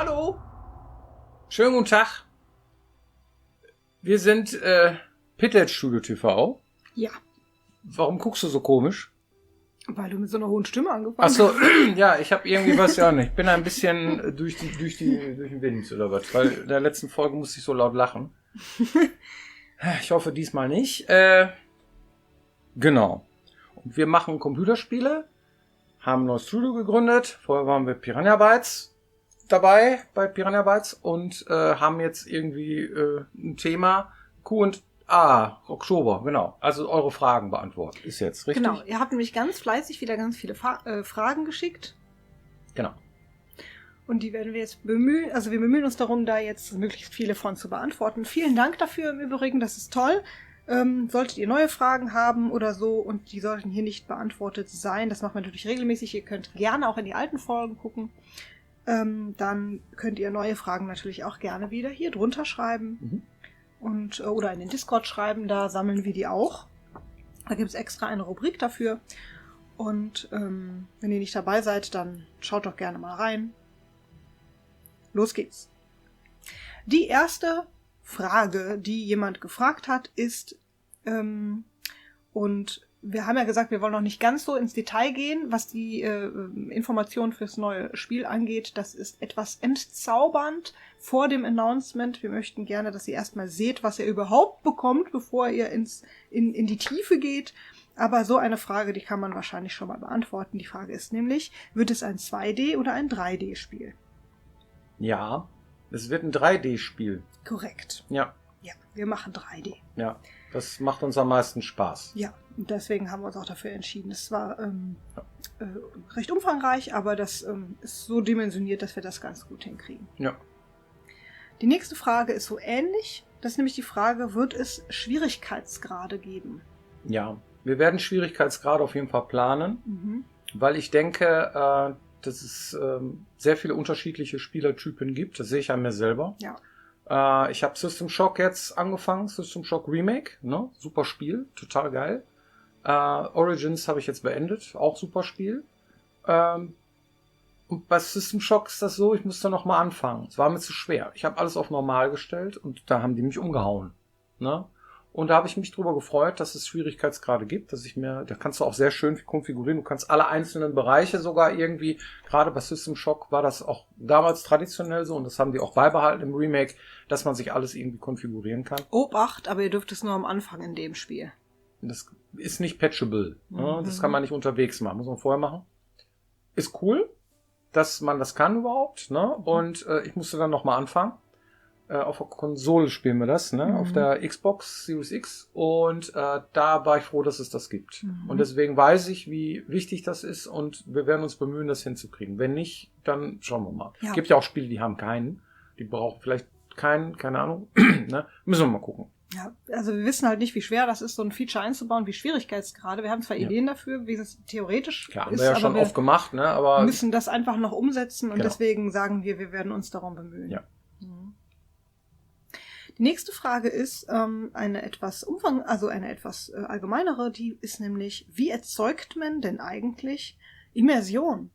Hallo. Schönen guten Tag. Wir sind Pitlet Studio TV. Ja. Warum guckst du so komisch? Weil du mit so einer hohen Stimme angefangen hast. Ach so, ja, ich habe irgendwie was ja nicht. Ich bin ein bisschen durch den Wind oder was, weil in der letzten Folge musste ich so laut lachen. Ich hoffe diesmal nicht. Genau. Und wir machen Computerspiele, haben ein neues Studio gegründet. Vorher waren wir Piranha Bytes dabei bei Piranha Bytes und haben jetzt irgendwie ein Thema Q&A, Oktober, genau. Also eure Fragen beantwortet. Ist jetzt richtig? Genau, ihr habt nämlich ganz fleißig wieder ganz viele Fragen geschickt. Genau. Und die werden wir jetzt bemühen, also wir bemühen uns darum, da jetzt möglichst viele von zu beantworten. Vielen Dank dafür im Übrigen, das ist toll. Solltet ihr neue Fragen haben oder so und die sollten hier nicht beantwortet sein, das machen wir natürlich regelmäßig. Ihr könnt gerne auch in die alten Folgen gucken. Dann könnt ihr neue Fragen natürlich auch gerne wieder hier drunter schreiben und oder in den Discord schreiben, da sammeln wir die auch. Da gibt es extra eine Rubrik dafür. Und wenn ihr nicht dabei seid, dann schaut doch gerne mal rein. Los geht's. Die erste Frage, die jemand gefragt hat, ist, und wir haben ja gesagt, wir wollen noch nicht ganz so ins Detail gehen, was die Informationen fürs neue Spiel angeht. Das ist etwas entzaubernd vor dem Announcement. Wir möchten gerne, dass ihr erstmal seht, was ihr überhaupt bekommt, bevor ihr in die Tiefe geht. Aber so eine Frage, die kann man wahrscheinlich schon mal beantworten. Die Frage ist nämlich, wird es ein 2D- oder ein 3D-Spiel? Ja, es wird ein 3D-Spiel. Korrekt. Ja. Ja, wir machen 3D. Ja, das macht uns am meisten Spaß. Ja, und deswegen haben wir uns auch dafür entschieden. Es war recht umfangreich, aber das ist so dimensioniert, dass wir das ganz gut hinkriegen. Ja. Die nächste Frage ist so ähnlich. Das ist nämlich die Frage, wird es Schwierigkeitsgrade geben? Ja, wir werden Schwierigkeitsgrade auf jeden Fall planen, weil ich denke, dass es sehr viele unterschiedliche Spielertypen gibt. Das sehe ich an mir selber. Ja. Ich habe System Shock jetzt angefangen, System Shock Remake, ne? Super Spiel, total geil. Origins habe ich jetzt beendet, auch super Spiel. Und bei System Shock ist das so, ich musste noch mal anfangen. Es war mir zu schwer. Ich habe alles auf normal gestellt und da haben die mich umgehauen. Ne? Und da habe ich mich drüber gefreut, dass es Schwierigkeitsgrade gibt, da kannst du auch sehr schön konfigurieren. Du kannst alle einzelnen Bereiche sogar irgendwie, gerade bei System Shock war das auch damals traditionell so und das haben die auch beibehalten im Remake, dass man sich alles irgendwie konfigurieren kann. Obacht, aber ihr dürft es nur am Anfang in dem Spiel. Das ist nicht patchable. Ne? Das kann man nicht unterwegs machen, muss man vorher machen. Ist cool, dass man das kann überhaupt. Ne? Und ich musste dann nochmal anfangen. Auf der Konsole spielen wir das, ne? Auf der Xbox Series X. Und da war ich froh, dass es das gibt. Und deswegen weiß ich, wie wichtig das ist. Und wir werden uns bemühen, das hinzukriegen. Wenn nicht, dann schauen wir mal. Es gibt ja auch Spiele, die haben keinen. Die brauchen vielleicht keinen, keine Ahnung. Ne? Müssen wir mal gucken. Ja, also wir wissen halt nicht, wie schwer das ist, so ein Feature einzubauen, wie Schwierigkeitsgrade. Wir haben zwar Ideen dafür, wie es theoretisch Klar, ist, haben wir ja schon oft gemacht, ne? Aber wir müssen das einfach noch umsetzen und genau. Deswegen sagen wir werden uns darum bemühen. Ja. Die nächste Frage ist eine etwas allgemeinere, die ist nämlich, wie erzeugt man denn eigentlich Immersion?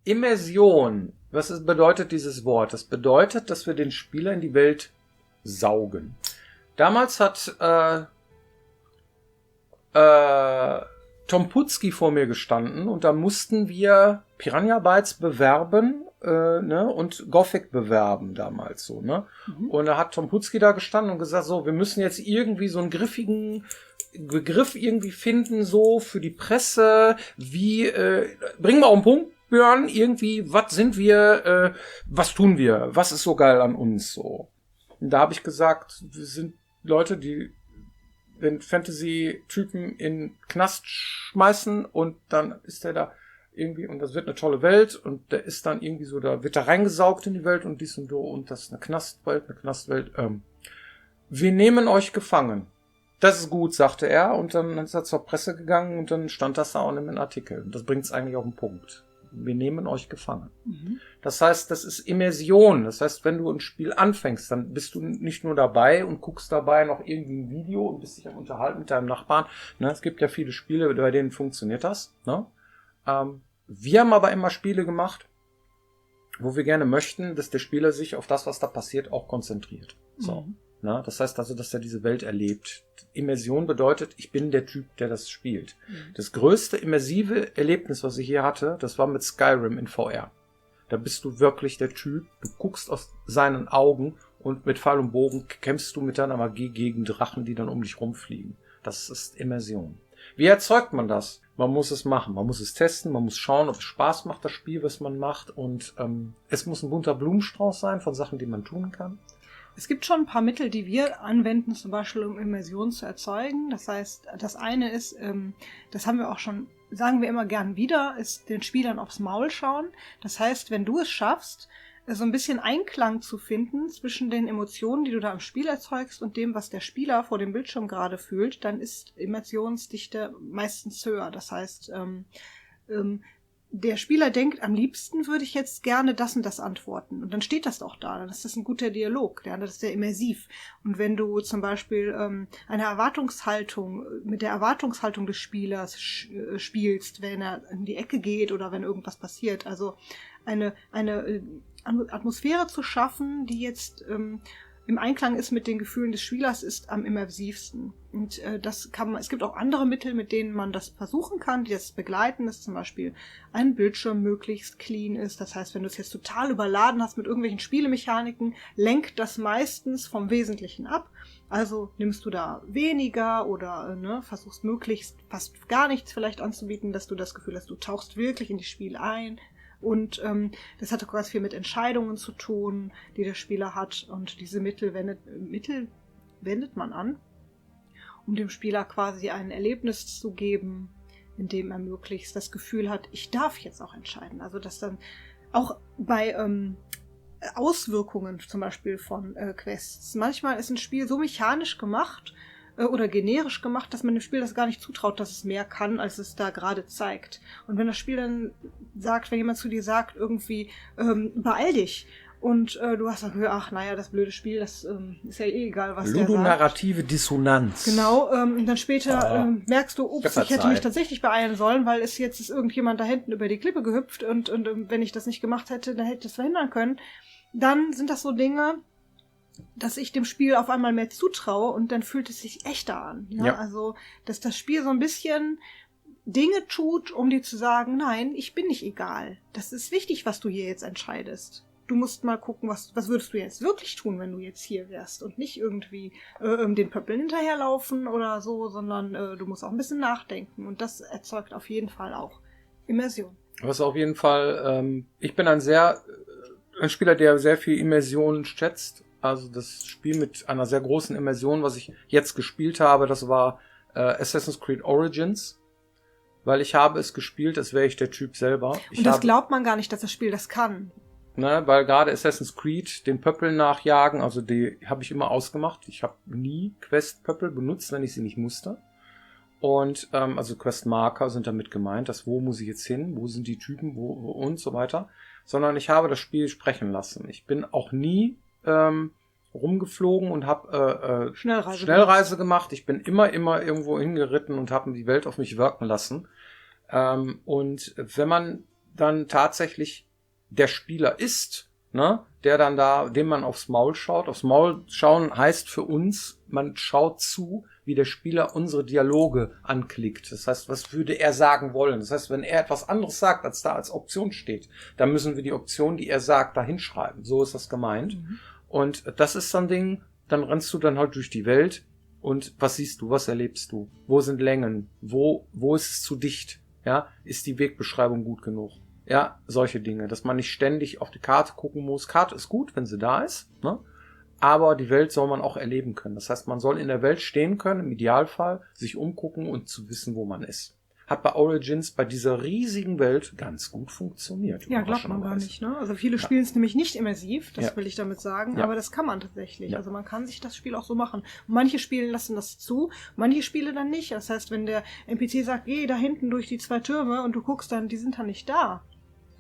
Immersion. Was bedeutet dieses Wort? Das bedeutet, dass wir den Spieler in die Welt saugen. Damals hat Tom Putzki vor mir gestanden und da mussten wir Piranha Bytes bewerben und Gothic bewerben damals so. Ne? Und da hat Tom Putzki da gestanden und gesagt, so, wir müssen jetzt irgendwie so einen griffigen Begriff irgendwie finden, so für die Presse, wie, bringen wir auf den Punkt, Björn, irgendwie, was sind wir, was tun wir, was ist so geil an uns, so. Und da habe ich gesagt, wir sind Leute, die den Fantasy-Typen in Knast schmeißen und dann ist der da irgendwie, und das wird eine tolle Welt und der ist dann irgendwie so, da wird er reingesaugt in die Welt und dies und so und das ist eine Knastwelt. Wir nehmen euch gefangen. Das ist gut, sagte er und dann ist er zur Presse gegangen und dann stand das da auch in einem Artikel. Und das bringt es eigentlich auf den Punkt. Wir nehmen euch gefangen. Das heißt, das ist Immersion. Das heißt, wenn du ein Spiel anfängst, dann bist du nicht nur dabei und guckst dabei noch irgendwie ein Video und bist dich am Unterhalten mit deinem Nachbarn. Ne? Es gibt ja viele Spiele, bei denen funktioniert das. Ne? Wir haben aber immer Spiele gemacht, wo wir gerne möchten, dass der Spieler sich auf das, was da passiert, auch konzentriert. So. Mhm. Na, das heißt also, dass er diese Welt erlebt. Immersion bedeutet, ich bin der Typ, der das spielt. Mhm. Das größte immersive Erlebnis, was ich hier hatte, das war mit Skyrim in VR. Da bist du wirklich der Typ, du guckst aus seinen Augen und mit Pfeil und Bogen kämpfst du mit deiner Magie gegen Drachen, die dann um dich rumfliegen. Das ist Immersion. Wie erzeugt man das? Man muss es machen, man muss es testen, man muss schauen, ob es Spaß macht, das Spiel, was man macht. Und es muss ein bunter Blumenstrauß sein von Sachen, die man tun kann. Es gibt schon ein paar Mittel, die wir anwenden, zum Beispiel um Immersion zu erzeugen. Das heißt, das eine ist, das haben wir auch schon, sagen wir immer gern wieder, ist den Spielern aufs Maul schauen. Das heißt, wenn du es schaffst, so ein bisschen Einklang zu finden zwischen den Emotionen, die du da im Spiel erzeugst und dem, was der Spieler vor dem Bildschirm gerade fühlt, dann ist Immersionsdichte meistens höher. Das heißt, der Spieler denkt, am liebsten würde ich jetzt gerne das und das antworten. Und dann steht das auch da. Dann ist das ein guter Dialog. Ja, das ist sehr immersiv. Und wenn du zum Beispiel eine Erwartungshaltung, mit der Erwartungshaltung des Spielers spielst, wenn er in die Ecke geht oder wenn irgendwas passiert, also eine Atmosphäre zu schaffen, die jetzt im Einklang ist mit den Gefühlen des Spielers, ist am immersivsten. Und es gibt auch andere Mittel, mit denen man das versuchen kann, die das begleiten, dass zum Beispiel ein Bildschirm möglichst clean ist. Das heißt, wenn du es jetzt total überladen hast mit irgendwelchen Spielemechaniken, lenkt das meistens vom Wesentlichen ab. Also nimmst du da weniger oder versuchst möglichst fast gar nichts vielleicht anzubieten, dass du das Gefühl hast, du tauchst wirklich in das Spiel ein. Und das hat auch ganz viel mit Entscheidungen zu tun, die der Spieler hat. Und diese Mittel wendet man an, um dem Spieler quasi ein Erlebnis zu geben, in dem er möglichst das Gefühl hat, ich darf jetzt auch entscheiden. Also dass dann auch bei Auswirkungen zum Beispiel von Quests. Manchmal ist ein Spiel so mechanisch gemacht oder generisch gemacht, dass man dem Spiel das gar nicht zutraut, dass es mehr kann, als es da gerade zeigt. Und wenn das Spiel dann sagt, wenn jemand zu dir sagt, irgendwie, beeil dich, und du hast dann gehört, ach, naja, das blöde Spiel, das ist ja eh egal, was der sagt. Ludonarrative Dissonanz. Genau, und dann später merkst du, ups, ich hätte mich tatsächlich beeilen sollen, weil jetzt ist irgendjemand da hinten über die Klippe gehüpft und wenn ich das nicht gemacht hätte, dann hätte ich das verhindern können. Dann sind das so Dinge, dass ich dem Spiel auf einmal mehr zutraue und dann fühlt es sich echter an. Ja? Also, dass das Spiel so ein bisschen Dinge tut, um dir zu sagen, nein, ich bin nicht egal. Das ist wichtig, was du hier jetzt entscheidest. Du musst mal gucken, was würdest du jetzt wirklich tun, wenn du jetzt hier wärst und nicht irgendwie den Pöppeln hinterherlaufen oder so, sondern du musst auch ein bisschen nachdenken und das erzeugt auf jeden Fall auch Immersion. Was auf jeden Fall, ich bin ein Spieler, der sehr viel Immersion schätzt. Also das Spiel mit einer sehr großen Immersion, was ich jetzt gespielt habe, das war Assassin's Creed Origins. Weil ich habe es gespielt, als wäre ich der Typ selber. Und das glaubt man gar nicht, dass das Spiel das kann. Ne, weil gerade Assassin's Creed den Pöppeln nachjagen, also die habe ich immer ausgemacht. Ich habe nie Quest-Pöppel benutzt, wenn ich sie nicht musste. Und also Quest-Marker sind damit gemeint, dass wo muss ich jetzt hin, wo sind die Typen, wo und so weiter. Sondern ich habe das Spiel sprechen lassen. Ich bin auch nie rumgeflogen und habe Schnellreise gemacht. Ich bin immer irgendwo hingeritten und habe die Welt auf mich wirken lassen. Und wenn man dann tatsächlich der Spieler ist, ne, der dann da, dem man aufs Maul schaut. Aufs Maul schauen heißt für uns, man schaut zu, wie der Spieler unsere Dialoge anklickt. Das heißt, was würde er sagen wollen? Das heißt, wenn er etwas anderes sagt, als da als Option steht, dann müssen wir die Option, die er sagt, da hinschreiben. So ist das gemeint. Mhm. Und das ist so ein Ding, dann rennst du dann halt durch die Welt und was siehst du, was erlebst du? Wo sind Längen? Wo ist es zu dicht? Ja, ist die Wegbeschreibung gut genug? Ja, solche Dinge, dass man nicht ständig auf die Karte gucken muss. Karte ist gut, wenn sie da ist, ne? Aber die Welt soll man auch erleben können. Das heißt, man soll in der Welt stehen können, im Idealfall, sich umgucken und zu wissen, wo man ist. Hat bei Origins, bei dieser riesigen Welt ganz gut funktioniert. Ja, glaubt man gar nicht, ne? Also viele spielen es nämlich nicht immersiv, das will ich damit sagen, aber das kann man tatsächlich. Ja. Also man kann sich das Spiel auch so machen. Und manche Spiele lassen das zu, manche Spiele dann nicht. Das heißt, wenn der NPC sagt, geh da hinten durch die 2 Türme und du guckst dann, die sind dann nicht da.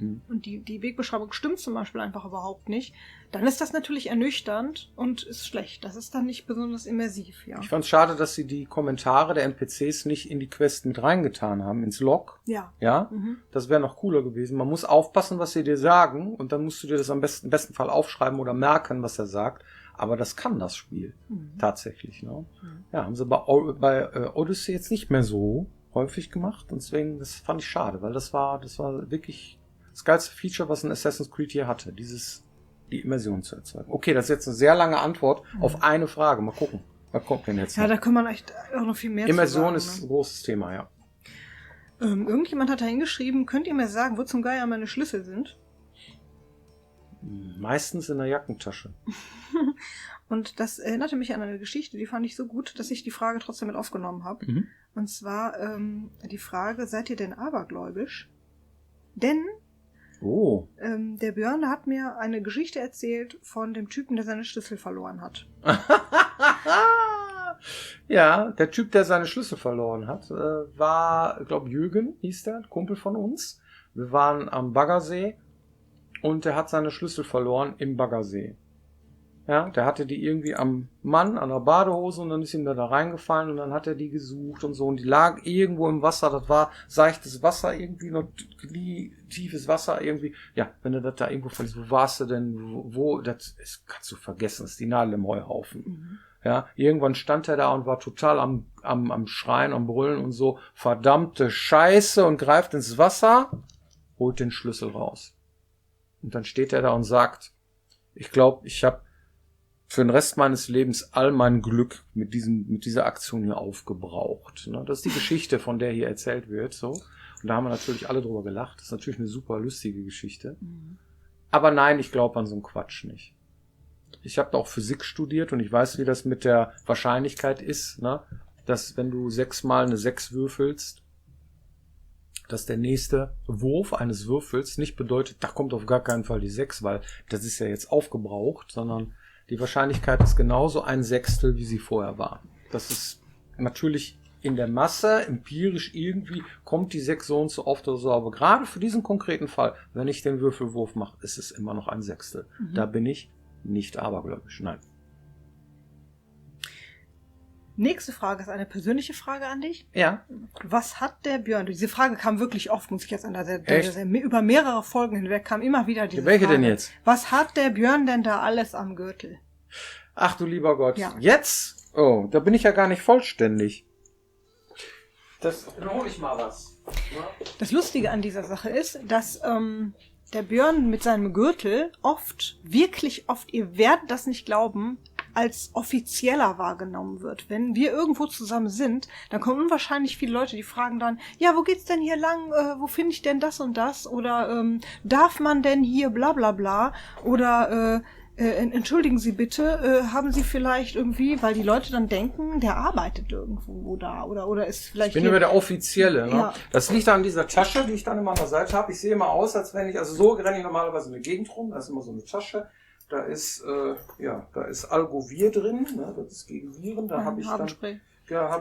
und die Wegbeschreibung stimmt zum Beispiel einfach überhaupt nicht, dann ist das natürlich ernüchternd und ist schlecht. Das ist dann nicht besonders immersiv, ja. Ich fand es schade, dass sie die Kommentare der NPCs nicht in die Quest mit reingetan haben, ins Log. Ja. Ja? Das wäre noch cooler gewesen. Man muss aufpassen, was sie dir sagen, und dann musst du dir das im besten Fall aufschreiben oder merken, was er sagt. Aber das kann das Spiel. Tatsächlich. Ne? Ja, haben sie bei Odyssey jetzt nicht mehr so häufig gemacht. Und deswegen, das fand ich schade, weil das war wirklich das geilste Feature, was ein Assassin's Creed hier hatte. Die Immersion zu erzeugen. Okay, das ist jetzt eine sehr lange Antwort auf eine Frage. Mal gucken. Was kommt denn jetzt Ja, noch? da kann man echt auch noch viel mehr Immersion zu sagen, ist ein großes Thema, ja. Irgendjemand hat da hingeschrieben, könnt ihr mir sagen, wo zum Geier meine Schlüssel sind? Meistens in der Jackentasche. Und das erinnerte mich an eine Geschichte, die fand ich so gut, dass ich die Frage trotzdem mit aufgenommen habe. Und zwar die Frage, seid ihr denn abergläubisch? Denn der Björn hat mir eine Geschichte erzählt von dem Typen, der seine Schlüssel verloren hat. Ja, der Typ, der seine Schlüssel verloren hat, war, ich glaube, Jürgen hieß der, ein Kumpel von uns. Wir waren am Baggersee und der hat seine Schlüssel verloren im Baggersee. Ja, der hatte die irgendwie am Mann, an der Badehose, und dann ist ihm da reingefallen und dann hat er die gesucht und so, und die lag irgendwo im Wasser. Das war seichtes Wasser, irgendwie noch tiefes Wasser irgendwie. Ja, wenn du das da irgendwo verliest, wo warst du denn, wo, das kannst du vergessen, das ist die Nadel im Heuhaufen. Ja, irgendwann stand er da und war total am Schreien, am Brüllen und so, verdammte Scheiße, und greift ins Wasser, holt den Schlüssel raus. Und dann steht er da und sagt, ich glaube, ich habe für den Rest meines Lebens all mein Glück mit dieser Aktion hier aufgebraucht. Ne? Das ist die Geschichte, von der hier erzählt wird. So. Und da haben wir natürlich alle drüber gelacht. Das ist natürlich eine super lustige Geschichte. Aber nein, ich glaube an so einen Quatsch nicht. Ich habe da auch Physik studiert und ich weiß, wie das mit der Wahrscheinlichkeit ist, ne? Dass wenn du 6 mal eine 6 würfelst, dass der nächste Wurf eines Würfels nicht bedeutet, da kommt auf gar keinen Fall die 6, weil das ist ja jetzt aufgebraucht, sondern die Wahrscheinlichkeit ist genauso 1/6, wie sie vorher war. Das ist natürlich in der Masse, empirisch irgendwie, kommt die 6 so und so oft oder so, aber gerade für diesen konkreten Fall, wenn ich den Würfelwurf mache, ist es immer noch 1/6. Da bin ich nicht abergläubisch, nein. Nächste Frage ist eine persönliche Frage an dich. Ja. Was hat der Björn? Diese Frage kam wirklich oft, muss ich jetzt an über mehrere Folgen hinweg kam immer wieder diese Welche Frage. denn jetzt? Was hat der Björn denn da alles am Gürtel? Ach du lieber Gott. Ja. Jetzt? Oh, da bin ich ja gar nicht vollständig. Dann hol ich mal was. Ja. Das Lustige an dieser Sache ist, dass der Björn mit seinem Gürtel wirklich oft, ihr werdet das nicht glauben, als offizieller wahrgenommen wird. Wenn wir irgendwo zusammen sind, dann kommen unwahrscheinlich viele Leute, die fragen dann, ja, wo geht's denn hier lang? Wo finde ich denn das und das? Oder darf man denn hier bla bla bla? Oder entschuldigen Sie bitte, haben Sie vielleicht irgendwie, weil die Leute dann denken, der arbeitet irgendwo da oder ist vielleicht. Ich bin immer der Offizielle. Ne? Ja. Das liegt an dieser Tasche, die ich dann immer an der Seite habe. Ich sehe immer aus, als wenn also so renne ich normalerweise in der Gegend rum. Da ist immer so eine Tasche. Da ist Algovir drin, ne? Das ist gegen Viren. Da habe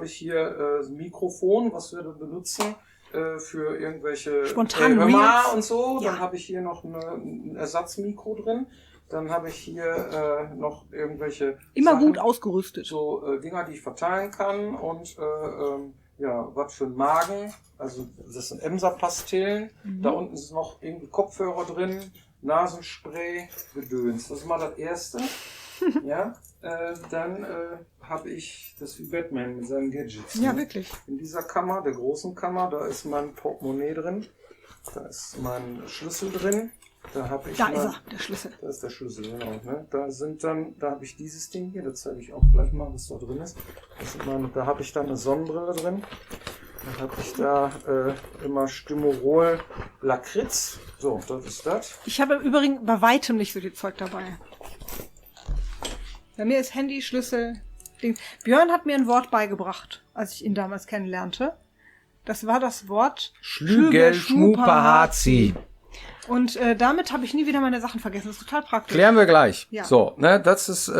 ich hier ein Mikrofon, was wir da benutzen für irgendwelche Spontan und so. Ja. Dann habe ich hier noch ein Ersatzmikro drin. Dann habe ich hier noch irgendwelche immer Sachen, gut ausgerüstet. so Dinger, die ich verteilen kann, und was für einen Magen. Also das sind Emser-Pastillen. Da unten ist noch irgendwie Kopfhörer drin. Nasenspray, Gedöns. Das ist mal das Erste. Ja, dann habe ich das wie Batman mit seinen Gadgets. Ja, ne? wirklich. In dieser Kammer, der großen Kammer, da ist mein Portemonnaie drin. Da ist mein Schlüssel drin. Da habe ich ist er, der Schlüssel. Da ist der Schlüssel, genau. Ne? Da habe ich dieses Ding hier, das zeige ich auch gleich mal, was da drin ist. Da habe ich dann eine Sonnenbrille drin. Dann habe ich da immer Stimorol Lakritz. So, das ist das. Ich habe übrigens bei weitem nicht so viel Zeug dabei. Bei mir ist Handy, Schlüssel, Ding. Björn hat mir ein Wort beigebracht, als ich ihn damals kennenlernte. Das war das Wort Schlügel Schmupahazi. Und damit habe ich nie wieder meine Sachen vergessen. Das ist total praktisch. Klären wir gleich. Ja. So, ne, das ist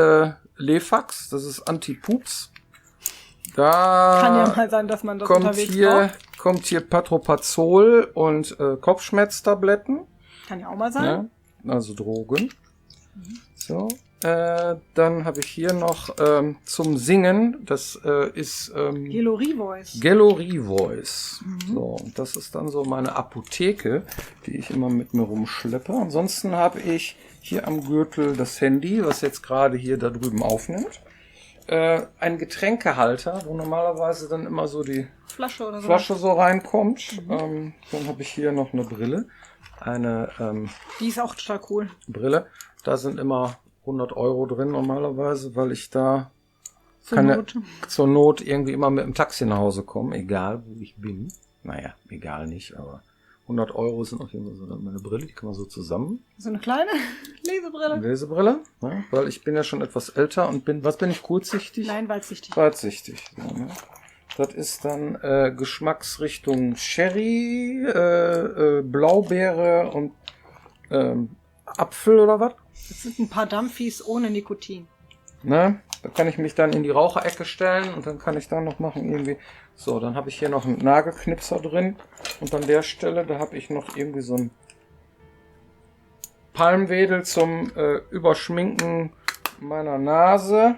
Lefax, das ist Anti-Pups. Da kann ja mal sein, dass man das unterwegs braucht. Kommt hier Patropazol und Kopfschmerztabletten. Kann ja auch mal sein. Ja, also Drogen. So. Dann habe ich hier noch zum Singen, das ist Gelori Voice. Gelori Voice. So, und das ist dann so meine Apotheke, die ich immer mit mir rumschleppe. Ansonsten habe ich hier am Gürtel das Handy, was jetzt gerade hier da drüben aufnimmt. Ein Getränkehalter, wo normalerweise dann immer so die Flasche oder so. Flasche so reinkommt. Dann habe ich hier noch eine Brille. Die ist auch total cool. Brille. Da sind immer 100 € drin normalerweise, weil ich da zur Not irgendwie immer mit dem Taxi nach Hause komme, egal wo ich bin. Naja, egal nicht, aber 100 € sind auf jeden Fall so meine Brille, die kann man so zusammen. So eine kleine Lesebrille. Lesebrille, ja, weil ich bin ja schon etwas älter und bin ich kurzsichtig? Nein, weitsichtig. Weitsichtig, ja, ne? Das ist dann Geschmacksrichtung Sherry, Blaubeere und Apfel oder was? Das sind ein paar Dampfis ohne Nikotin. Ne? Da kann ich mich dann in die Raucherecke stellen und dann kann ich da noch machen irgendwie. So, dann habe ich hier noch einen Nagelknipser drin und an der Stelle, da habe ich noch irgendwie so ein Palmwedel zum Überschminken meiner Nase.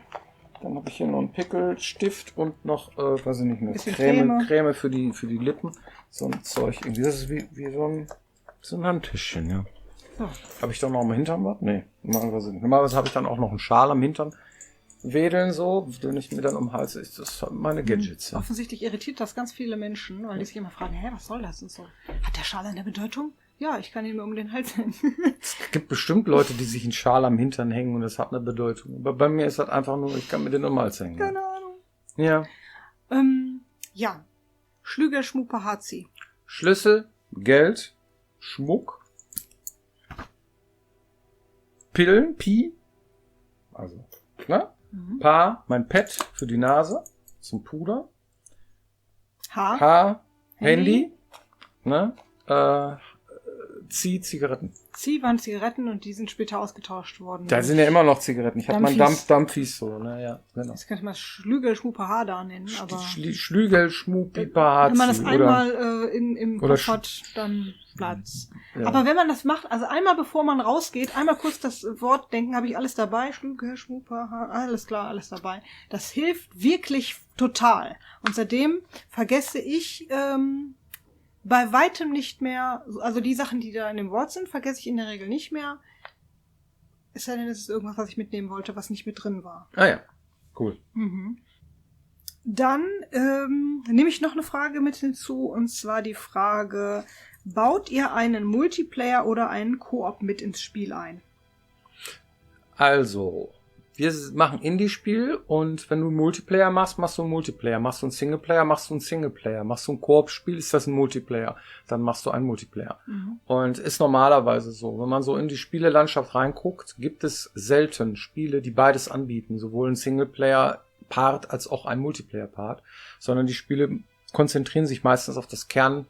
Dann habe ich hier noch einen Pickelstift und noch, weiß ich nicht mehr, Creme für die Lippen. So ein Zeug irgendwie. Das ist wie so ein Handtäschchen, ja. So. Habe ich da noch am Hintern was? Nee, normalerweise nicht. Normalerweise habe ich dann auch noch einen Schal am Hintern wedeln so, den ich mir dann um den Hals. Das sind meine Gadgets. Ja. Offensichtlich irritiert das ganz viele Menschen, weil die sich immer fragen, was soll das und so. Hat der Schal eine Bedeutung? Ja, ich kann ihn mir um den Hals hängen. Es gibt bestimmt Leute, die sich einen Schal am Hintern hängen und das hat eine Bedeutung. Aber bei mir ist das einfach nur, ich kann mir den um den Hals hängen. Keine Ahnung. Ja. Ja. Schlügel, Schmuppe, Hazi. Schlüssel, Geld, Schmuck, Pillen, Pi, also, ne? Paar, mein Pad für die Nase, zum Puder. Haar, Handy, ne? Zigaretten. Waren Zigaretten und die sind später ausgetauscht worden. Da sind ja immer noch Zigaretten. Ich habe mein Dampfis so, ne? Ja, genau. Das könnte man Schlügel, Schmuppe, Haar da nennen, aber... Schlügel, Schmupi, Hazi. Wenn man das einmal im Kopf hat, dann bleibt's. Ja. Aber wenn man das macht, also einmal bevor man rausgeht, einmal kurz das Wort denken, habe ich alles dabei, Schlügel, Schmuppe, Haar, alles klar, alles dabei. Das hilft wirklich total. Und seitdem vergesse ich bei weitem nicht mehr, also die Sachen, die da in dem Wort sind, vergesse ich in der Regel nicht mehr. Es sei denn, es ist irgendwas, was ich mitnehmen wollte, was nicht mit drin war. Ah ja, cool. Dann nehme ich noch eine Frage mit hinzu, und zwar die Frage, baut ihr einen Multiplayer oder einen Koop mit ins Spiel ein? Also, wir machen Indie-Spiel und wenn du einen Multiplayer machst, machst du einen Multiplayer. Machst du einen Singleplayer, machst du einen Singleplayer. Machst du ein Koop-Spiel, ist das ein Multiplayer. Dann machst du einen Multiplayer. Und ist normalerweise so. Wenn man so in die Spielelandschaft reinguckt, gibt es selten Spiele, die beides anbieten. Sowohl ein Singleplayer-Part als auch ein Multiplayer-Part. Sondern die Spiele konzentrieren sich meistens auf das Kernfeature,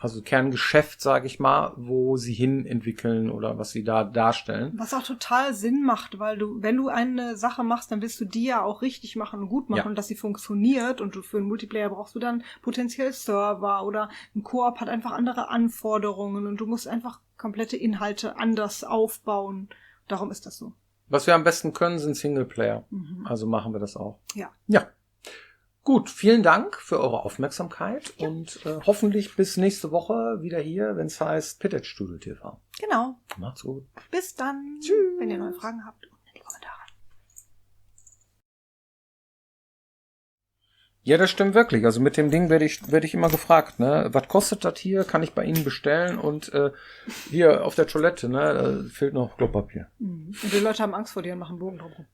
also Kerngeschäft, sage ich mal, wo sie hin entwickeln oder was sie da darstellen. Was auch total Sinn macht, weil wenn du eine Sache machst, dann willst du die ja auch richtig machen und gut machen, dass sie funktioniert, und für einen Multiplayer brauchst du dann potenziell Server oder ein Koop hat einfach andere Anforderungen und du musst einfach komplette Inhalte anders aufbauen. Darum ist das so. Was wir am besten können, sind Singleplayer. Also machen wir das auch. Ja. Gut, vielen Dank für eure Aufmerksamkeit und hoffentlich bis nächste Woche wieder hier, wenn es heißt Pitted Studio TV. Genau. Macht's gut. Bis dann. Tschüss. Wenn ihr neue Fragen habt, unten in die Kommentare. Ja, das stimmt wirklich. Also mit dem Ding werde ich immer gefragt, ne? Was kostet das hier? Kann ich bei Ihnen bestellen? Und hier auf der Toilette, ne? Da fehlt noch Klopapier. Und die Leute haben Angst vor dir und machen Bogen drumherum.